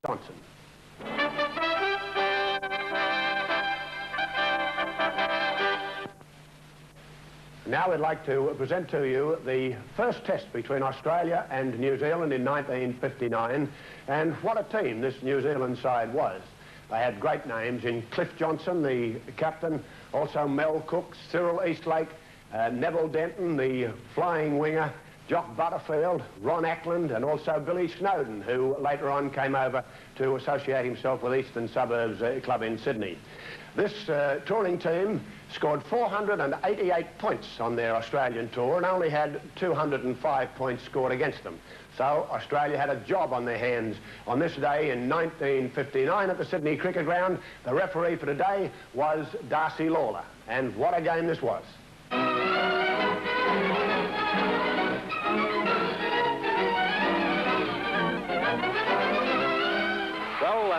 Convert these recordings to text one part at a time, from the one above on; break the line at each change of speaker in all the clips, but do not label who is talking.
Johnson. Now we'd like to present to you the first test between Australia and New Zealand in 1959, and what a team this New Zealand side was. They had great names in Cliff Johnson, the captain, also Mel Cook, Cyril Eastlake, Neville Denton, the flying winger, Jock Butterfield, Ron Ackland, and also Billy Snowden, who later on came over to associate himself with Eastern Suburbs Club in Sydney. This touring team scored 488 points on their Australian tour and only had 205 points scored against them. So Australia had a job on their hands on this day in 1959 at the Sydney Cricket Ground. The referee for today was Darcy Lawler, and what a game this was.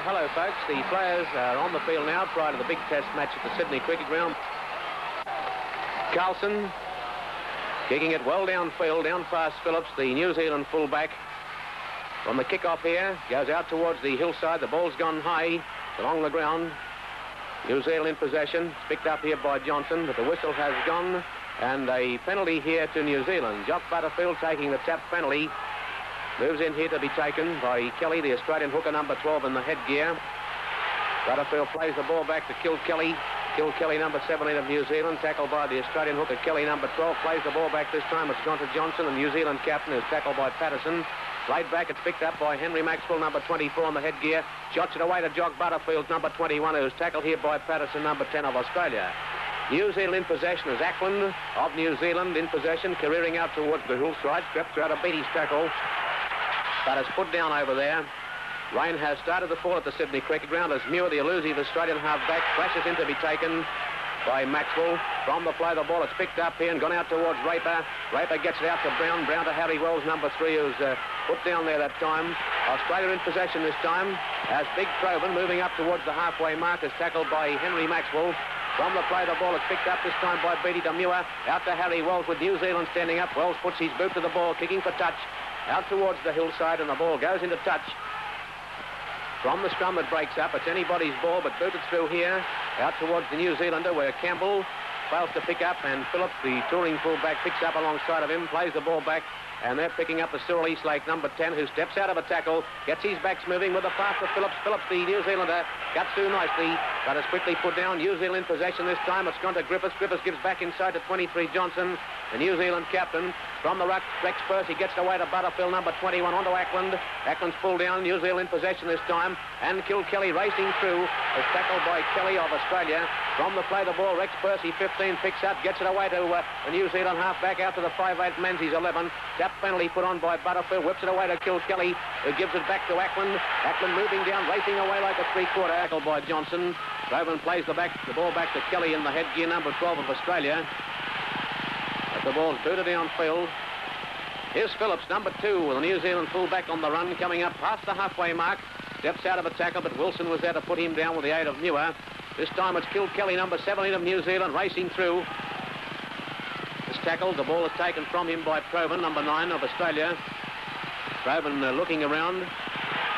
Hello folks, the players are on the field now prior to the big test match at the Sydney Cricket Ground. Carlson kicking it well downfield, down past Phillips, the New Zealand fullback. From the kick-off here, goes out towards the hillside, the ball's gone high along the ground. New Zealand in possession, it's picked up here by Johnson, but the whistle has gone, and a penalty here to New Zealand. Jock Butterfield taking the tap penalty. Moves in here to be taken by Kelly, the Australian hooker, number 12 in the headgear. Butterfield plays the ball back to Kilkelly. Kilkelly, number 17 of New Zealand, tackled by the Australian hooker, Kelly, number 12. Plays the ball back this time. It's gone to Johnson, the New Zealand captain, who's tackled by Patterson. Played back, it's picked up by Henry Maxwell, number 24 in the headgear. Shots it away to Jock Butterfield, number 21, who's tackled here by Patterson, number 10 of Australia. New Zealand in possession is Ackland of New Zealand in possession, careering out towards the hillside. Crept out of Beattie's tackle. But it's put down over there. Rain has started to fall at the Sydney Cricket Ground as Muir, the elusive Australian half-back, flashes in to be taken by Maxwell. From the play, the ball is picked up here and gone out towards Raper. Raper gets it out to Brown. Brown to Harry Wells, number 3, who's put down there that time. Australia in possession this time as Big Provan, moving up towards the halfway mark, is tackled by Henry Maxwell. From the play, the ball is picked up this time by Beattie to Muir. Out to Harry Wells with New Zealand standing up. Wells puts his boot to the ball, kicking for touch. Out towards the hillside, and the ball goes into touch. From the scrum, it breaks up. It's anybody's ball, but booted through here. Out towards the New Zealander, where Campbell fails to pick up, and Phillips, the touring fullback, picks up alongside of him, plays the ball back, and they're picking up the Cyril Eastlake, number 10, who steps out of a tackle, gets his backs moving with the pass to Phillips. Phillips, the New Zealander, cuts through nicely, but is quickly put down. New Zealand in possession this time. It's gone to Griffiths. Griffiths gives back inside to 23 Johnson, the New Zealand captain. From the ruck, Rex Percy gets away to Butterfield, number 21, onto Ackland. Ackland's pulled down. New Zealand in possession this time, and Kilkelly racing through. Is tackled by Kelly of Australia. From the play, the ball, Rex Percy, 15, picks up, gets it away to the New Zealand half-back, out to the 5'8", Menzies, 11. Tap penalty put on by Butterfield, whips it away to Kilkelly, who gives it back to Ackland. Ackland moving down, racing away like a three-quarter. Tackled by Johnson. Provan plays the ball back to Kelly in the headgear, number 12 of Australia. But the ball's booted downfield. Here's Phillips, number 2, with the New Zealand fullback on the run, coming up past the halfway mark. Steps out of a tackle, but Wilson was there to put him down with the aid of Muir. This time it's Kilkelly, number 17 of New Zealand, racing through. This tackle, the ball is taken from him by Provan, number 9 of Australia. Provan looking around.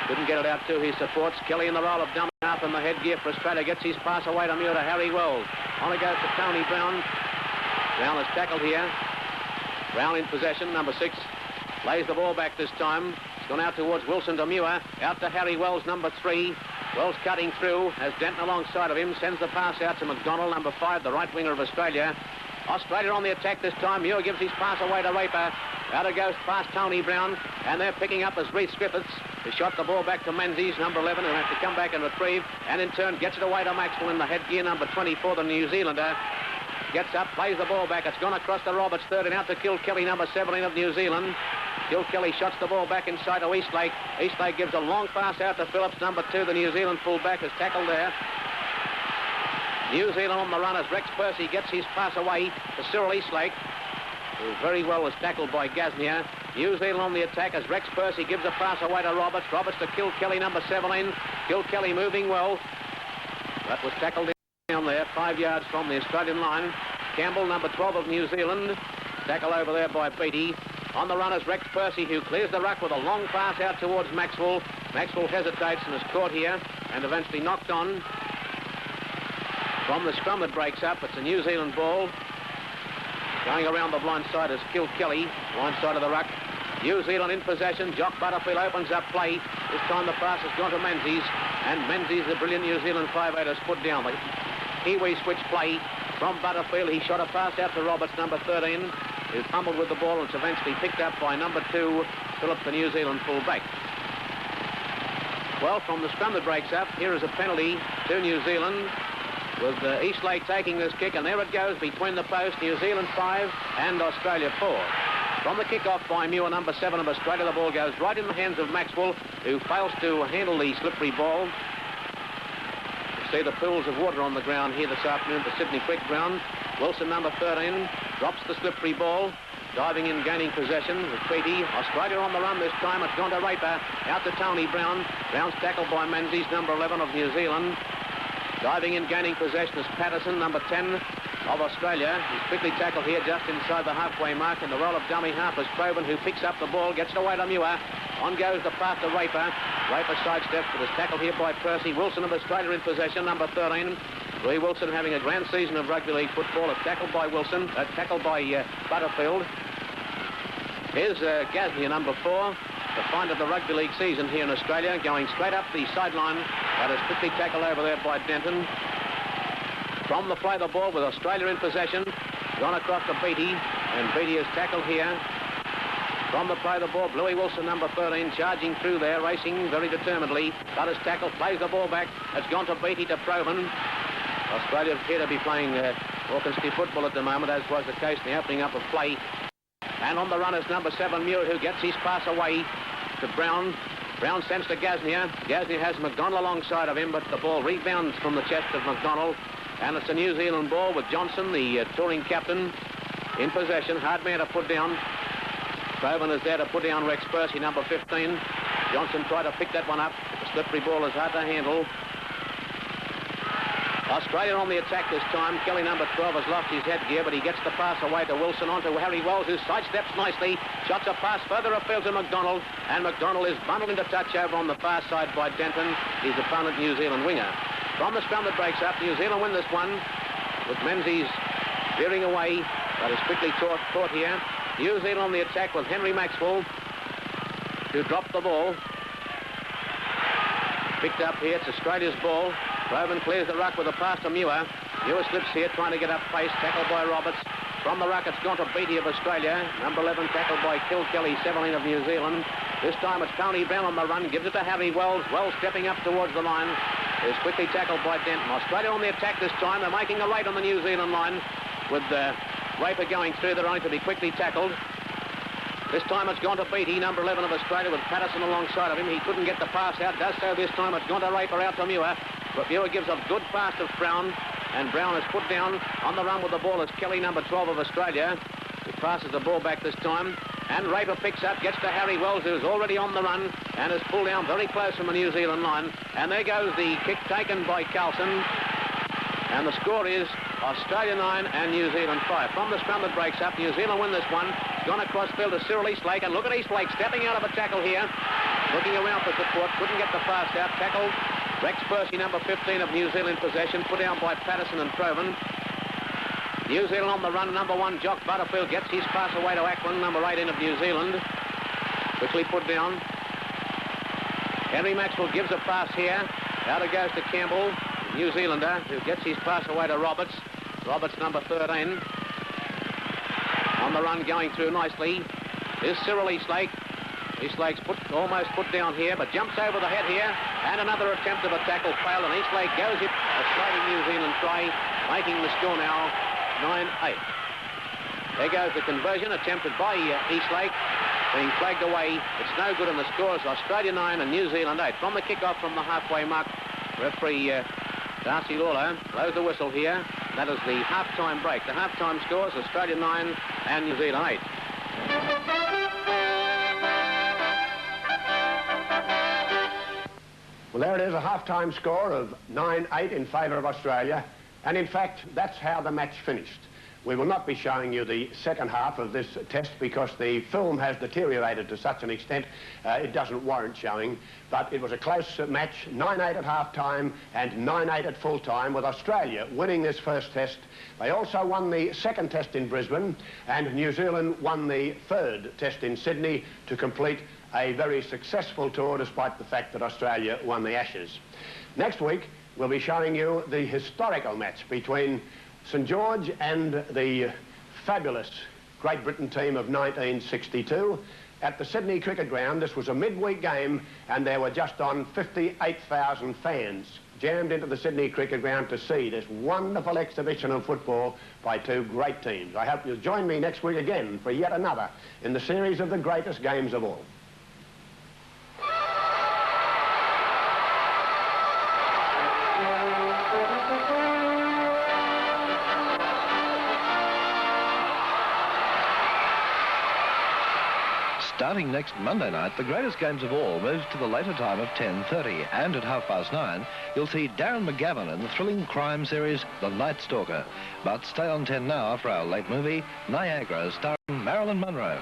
Couldn't get it out to his supports. Kelly in the role of dummy half in the headgear for Australia. Gets his pass away to Muir to Harry Wells. On it goes to Tony Brown. Brown is tackled here. Brown in possession, number 6. Lays the ball back this time. It's gone out towards Wilson to Muir. Out to Harry Wells, number 3. Wells cutting through. Has Denton alongside of him. Sends the pass out to McDonald, number 5, the right winger of Australia. Australia on the attack this time. Muir gives his pass away to Raper. Out it goes past Tony Brown. And they're picking up as Reece Griffiths, who shot the ball back to Menzies, number 11, who has to come back and retrieve. And in turn gets it away to Maxwell in the headgear, number 24, the New Zealander. Gets up, plays the ball back. It's gone across to Roberts, third, and out to Kilkelly, number 17 of New Zealand. Kilkelly shots the ball back inside to Eastlake. Eastlake gives a long pass out to Phillips, number 2, the New Zealand fullback, is tackled there. New Zealand on the run as Rex Percy gets his pass away to Cyril Eastlake, who very well is tackled by Gasnier. New Zealand on the attack as Rex Percy gives a pass away to Roberts. Roberts to Kilkelly, number 17. Kilkelly moving well. That was tackled down there, 5 yards from the Australian line. Campbell, number 12 of New Zealand. Tackle over there by Beattie. On the run is Rex Percy, who clears the ruck with a long pass out towards Maxwell. Maxwell hesitates and is caught here and eventually knocked on. From the scrum that breaks up, it's a New Zealand ball. Going around the blind side is Kilkelly, blind side of the ruck. New Zealand in possession. Jock Butterfield opens up play. This time the pass has gone to Menzies, and Menzies, the brilliant New Zealand 5'8", has put down. The Kiwi switch play from Butterfield. He shot a pass out to Roberts, number 13, who fumbled with the ball, and it's eventually picked up by number 2, Phillip, the New Zealand full-back. Well, from the scrum that breaks up, here is a penalty to New Zealand, with Eastlake taking this kick, and there it goes between the posts. New Zealand 5 and Australia 4. From the kick-off by Muir, number 7 of Australia, the ball goes right in the hands of Maxwell, who fails to handle the slippery ball. You see the pools of water on the ground here this afternoon at the Sydney Creek ground. Wilson, number 13, drops the slippery ball, diving in, gaining possession with Tweety. Australia on the run this time. It's gone to Raper, out to Tony Brown. Brown's tackled by Menzies, number 11 of New Zealand. Diving in, gaining possession is Patterson, number 10 of Australia. He's quickly tackled here just inside the halfway mark, and the role of dummy half is Provan, who picks up the ball, gets it away to Muir. On goes the pass to Raper. Raper sidesteps, but is tackled here by Percy. Wilson of Australia in possession, number 13. Louis Wilson having a grand season of rugby league football. Is tackled by Wilson, tackled by Butterfield. Here's Gasnier, number 4. The find of the rugby league season here in Australia, going straight up the sideline, but is quickly tackled over there by Denton. From the play the ball with Australia in possession, gone across to Beattie, and Beattie is tackled here. From the play the ball, Bluey Wilson, number 13, charging through there, racing very determinedly, but is tackled, plays the ball back. It's gone to Beattie, to Provan. Australia appear to be playing Auckland football at the moment, as was the case in the opening up of play. And on the run is number 7, Muir, who gets his pass away to Brown. Brown sends to Gasnier. Gasnier has McDonald alongside of him, but the ball rebounds from the chest of McDonald. And it's a New Zealand ball with Johnson, the touring captain, in possession. Hard man to put down. Provan is there to put down Rex Percy, number 15. Johnson tried to pick that one up. The slippery ball is hard to handle. Australia on the attack this time. Kelly, number 12, has lost his headgear, but he gets the pass away to Wilson, onto Harry Wells, who sidesteps nicely. Shots a pass further afield to McDonald, and McDonald is bundled into touch over on the far side by Denton, his opponent, New Zealand winger. From the scrum that breaks up, New Zealand win this one, with Menzies veering away, but is quickly caught here. New Zealand on the attack with Henry Maxwell, who dropped the ball. Picked up here, it's Australia's ball. Provan clears the ruck with a pass to Muir. Muir slips here, trying to get up pace, tackled by Roberts. From the ruck, it's gone to Beattie of Australia. Number 11, tackled by Kilkelly, 17 of New Zealand. This time it's Tony Brown on the run, gives it to Harry Wells. Wells stepping up towards the line. Is quickly tackled by Denton. Australia on the attack this time. They're making a raid on the New Zealand line, with Raper going through. They're only to be quickly tackled. This time it's gone to Beattie, number 11 of Australia, with Patterson alongside of him. He couldn't get the pass out. Does so this time. It's gone to Raper, out to Muir. But Muir gives a good pass to Brown, and Brown is put down. On the run with the ball is Kelly, number 12 of Australia. He passes the ball back this time. And Raper picks up, gets to Harry Wells, who's already on the run, and is pulled down very close from the New Zealand line. And there goes the kick taken by Carlson. And the score is Australia 9 and New Zealand 5. From the scrum that breaks up, New Zealand win this one. Gone across field to Cyril Eastlake, and look at Eastlake stepping out of a tackle here. Looking around for support, couldn't get the pass out. Tackled Rex Percy, number 15 of New Zealand possession, put down by Patterson and Provan. New Zealand on the run, number 1, Jock Butterfield gets his pass away to Ackland, number 18 of New Zealand. Quickly put down. Henry Maxwell gives a pass here. Out it goes to Campbell, New Zealander, who gets his pass away to Roberts. Roberts, number 13. On the run, going through nicely, is Cyril Eastlake. Eastlake's almost put down here, but jumps over the head here, and another attempt of a tackle failed, and Eastlake goes it. A sliding New Zealand try, making the score now 9-8. There goes the conversion attempted by Eastlake, being flagged away. It's no good, and the score is Australia 9 and New Zealand 8. From the kick-off from the halfway mark, referee Darcy Lawler blows the whistle here. That is the half-time break. The half-time score is Australia 9 and New Zealand 8.
Well, there it is, a half-time score of 9-8 in favour of Australia. And in fact, that's how the match finished. We will not be showing you the second half of this test because the film has deteriorated to such an extent it doesn't warrant showing. But it was a close match, 9-8 at half-time and 9-8 at full-time, with Australia winning this first test. They also won the second test in Brisbane, and New Zealand won the third test in Sydney to complete a very successful tour, despite the fact that Australia won the Ashes. Next week, we'll be showing you the historical match between St George and the fabulous Great Britain team of 1962 at the Sydney Cricket Ground. This was a midweek game, and there were just on 58,000 fans jammed into the Sydney Cricket Ground to see this wonderful exhibition of football by two great teams. I hope you'll join me next week again for yet another in the series of the greatest games of all.
Starting next Monday night, the greatest games of all moves to the later time of 10:30, and at 9:30, you'll see Darren McGavin in the thrilling crime series The Night Stalker. But stay on 10 now for our late movie, Niagara, starring Marilyn Monroe.